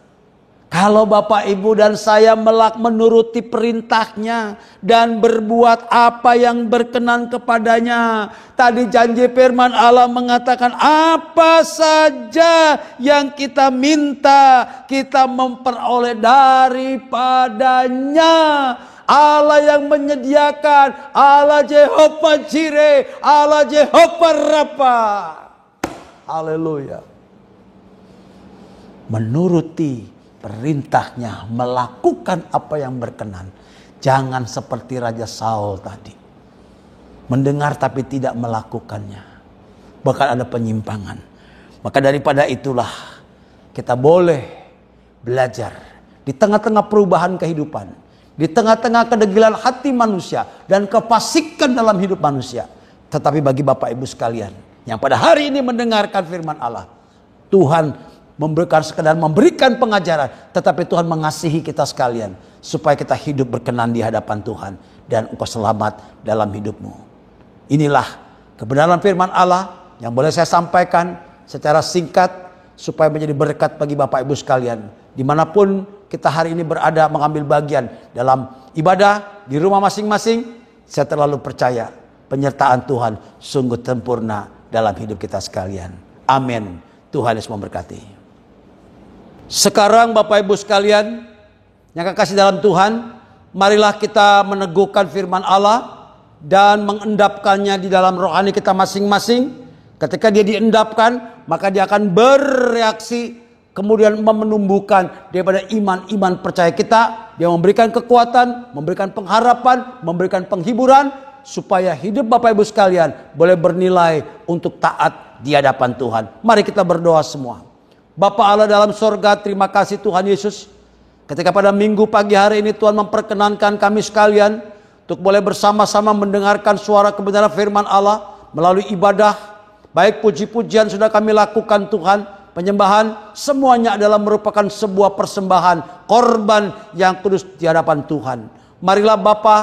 Kalau Bapak Ibu dan saya menuruti perintahnya dan berbuat apa yang berkenan kepadanya. Tadi janji firman Allah mengatakan apa saja yang kita minta, kita memperoleh daripadanya. Allah yang menyediakan, Allah Jehovah Jireh, Allah Jehovah Rafa. Haleluya. Menuruti perintahnya, melakukan apa yang berkenan. Jangan seperti Raja Saul tadi, mendengar tapi tidak melakukannya, bahkan ada penyimpangan. Maka daripada itulah kita boleh belajar di tengah-tengah perubahan kehidupan, di tengah-tengah kedegilan hati manusia dan kefasikan dalam hidup manusia. Tetapi bagi Bapak Ibu sekalian yang pada hari ini mendengarkan firman Allah, Tuhan memberikan pengajaran, tetapi Tuhan mengasihi kita sekalian supaya kita hidup berkenan di hadapan Tuhan dan engkau selamat dalam hidupmu. Inilah kebenaran firman Allah yang boleh saya sampaikan secara singkat supaya menjadi berkat bagi Bapak Ibu sekalian dimanapun kita hari ini berada mengambil bagian dalam ibadah di rumah masing-masing. Saya terlalu percaya penyertaan Tuhan sungguh sempurna dalam hidup kita sekalian. Amin. Tuhan Yesus memberkati. Sekarang Bapak Ibu sekalian yang kekasih dalam Tuhan, marilah kita meneguhkan firman Allah dan mengendapkannya di dalam rohani kita masing-masing. Ketika dia diendapkan, maka dia akan bereaksi, kemudian menumbuhkan daripada iman percaya kita. Dia memberikan kekuatan, memberikan pengharapan, memberikan penghiburan, supaya hidup Bapak Ibu sekalian boleh bernilai untuk taat di hadapan Tuhan. Mari kita berdoa semua. Bapa Allah dalam sorga, terima kasih Tuhan Yesus. Ketika pada minggu pagi hari ini Tuhan memperkenankan kami sekalian untuk boleh bersama-sama mendengarkan suara kebenaran firman Allah melalui ibadah. Baik puji-pujian sudah kami lakukan Tuhan, penyembahan, semuanya adalah merupakan sebuah persembahan, korban yang kudus di hadapan Tuhan. Marilah Bapa,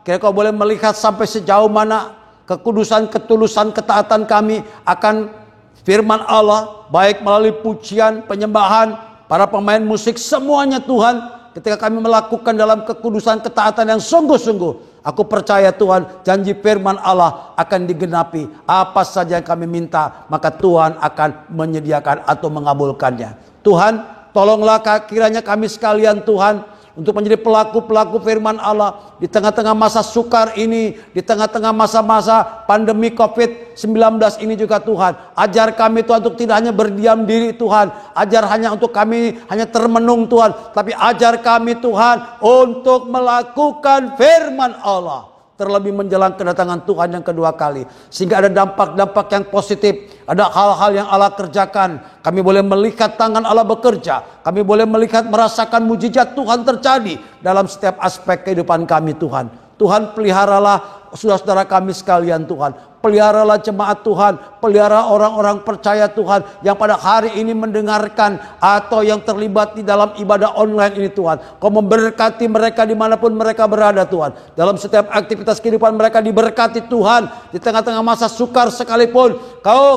kira kau boleh melihat sampai sejauh mana kekudusan, ketulusan, ketaatan kami akan firman Allah, baik melalui pujian, penyembahan, para pemain musik, semuanya Tuhan, ketika kami melakukan dalam kekudusan, ketaatan yang sungguh-sungguh, aku percaya Tuhan, janji firman Allah akan digenapi. Apa saja yang kami minta, maka Tuhan akan menyediakan atau mengabulkannya. Tuhan, tolonglah kiranya kami sekalian Tuhan, untuk menjadi pelaku-pelaku firman Allah di tengah-tengah masa sukar ini, di tengah-tengah masa-masa pandemi COVID-19 ini juga Tuhan. Ajar kami Tuhan untuk tidak hanya berdiam diri Tuhan, ajar hanya untuk kami hanya termenung Tuhan, tapi ajar kami Tuhan untuk melakukan firman Allah. Terlebih menjelang kedatangan Tuhan yang kedua kali. Sehingga ada dampak-dampak yang positif. Ada hal-hal yang Allah kerjakan. Kami boleh melihat tangan Allah bekerja. Kami boleh melihat, merasakan mujizat Tuhan terjadi dalam setiap aspek kehidupan kami Tuhan. Tuhan peliharalah saudara-saudara kami sekalian Tuhan. Peliharalah jemaat Tuhan, pelihara orang-orang percaya Tuhan yang pada hari ini mendengarkan atau yang terlibat di dalam ibadah online ini Tuhan. Kau memberkati mereka dimanapun mereka berada Tuhan. Dalam setiap aktivitas kehidupan mereka diberkati Tuhan. Di tengah-tengah masa sukar sekalipun,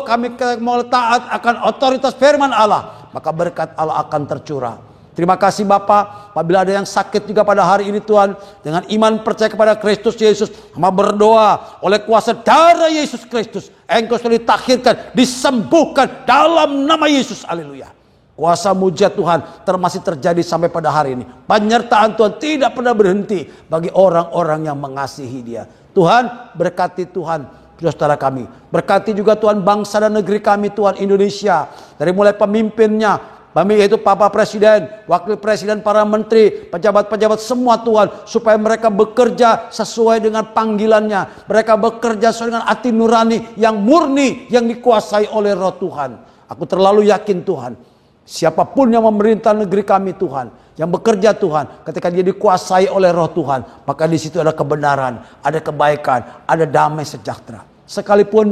kami mau taat akan otoritas firman Allah, maka berkat Allah akan tercurah. Terima kasih Bapa, apabila ada yang sakit juga pada hari ini Tuhan, dengan iman percaya kepada Kristus Yesus, hamba berdoa oleh kuasa darah Yesus Kristus, engkau sudah ditakhirkan, disembuhkan dalam nama Yesus, haleluya. Kuasa mujizat Tuhan masih terjadi sampai pada hari ini. Penyertaan Tuhan tidak pernah berhenti bagi orang-orang yang mengasihi Dia. Tuhan, berkati Tuhan saudara kami. Berkati juga Tuhan bangsa dan negeri kami Tuhan Indonesia. Dari mulai pemimpinnya, yaitu Bapak Presiden, Wakil Presiden, para menteri, pejabat-pejabat semua Tuhan. Supaya mereka bekerja sesuai dengan panggilannya. Mereka bekerja sesuai dengan hati nurani yang murni, yang dikuasai oleh roh Tuhan. Aku terlalu yakin Tuhan, siapapun yang memerintah negeri kami Tuhan, yang bekerja Tuhan, ketika dia dikuasai oleh roh Tuhan, maka di situ ada kebenaran, ada kebaikan, ada damai sejahtera. Sekalipun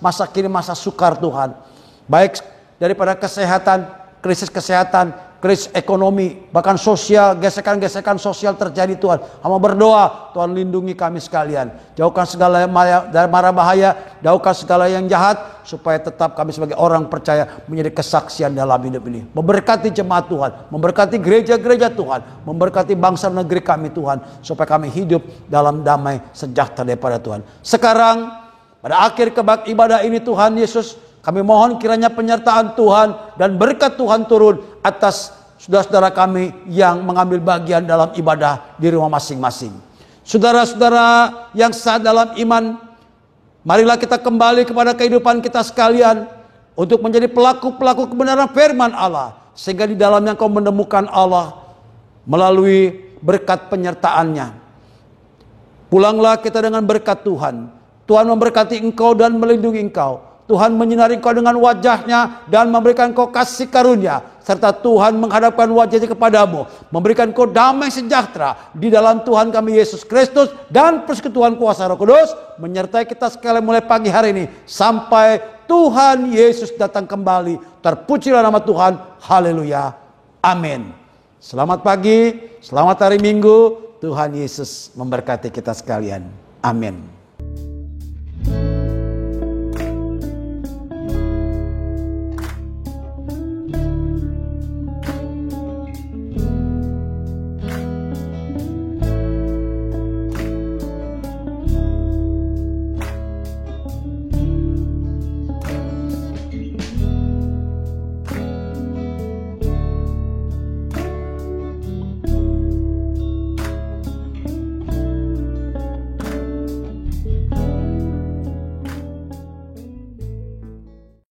masa kini masa sukar Tuhan, baik daripada kesehatan, krisis kesehatan, krisis ekonomi, bahkan sosial, gesekan-gesekan sosial terjadi Tuhan. Hamba berdoa, Tuhan lindungi kami sekalian. Jauhkan segala dari mara bahaya, jauhkan segala yang jahat, supaya tetap kami sebagai orang percaya menjadi kesaksian dalam hidup ini. Memberkati jemaat Tuhan, memberkati gereja-gereja Tuhan, memberkati bangsa negeri kami Tuhan, supaya kami hidup dalam damai sejahtera daripada Tuhan. Sekarang, pada akhir ibadah ini Tuhan Yesus, kami mohon kiranya penyertaan Tuhan dan berkat Tuhan turun atas saudara-saudara kami yang mengambil bagian dalam ibadah di rumah masing-masing. Saudara-saudara yang sah dalam iman, marilah kita kembali kepada kehidupan kita sekalian untuk menjadi pelaku-pelaku kebenaran firman Allah. Sehingga di dalamnya kau menemukan Allah melalui berkat penyertaannya. Pulanglah kita dengan berkat Tuhan. Tuhan memberkati engkau dan melindungi engkau. Tuhan menyinari engkau dengan wajahnya dan memberikan engkau kasih karunia. Serta Tuhan menghadapkan wajahnya kepadamu, memberikan engkau damai sejahtera di dalam Tuhan kami Yesus Kristus dan persekutuan kuasa Roh Kudus menyertai kita sekalian mulai pagi hari ini sampai Tuhan Yesus datang kembali. Terpujilah nama Tuhan. Haleluya. Amin. Selamat pagi, selamat hari Minggu. Tuhan Yesus memberkati kita sekalian. Amin.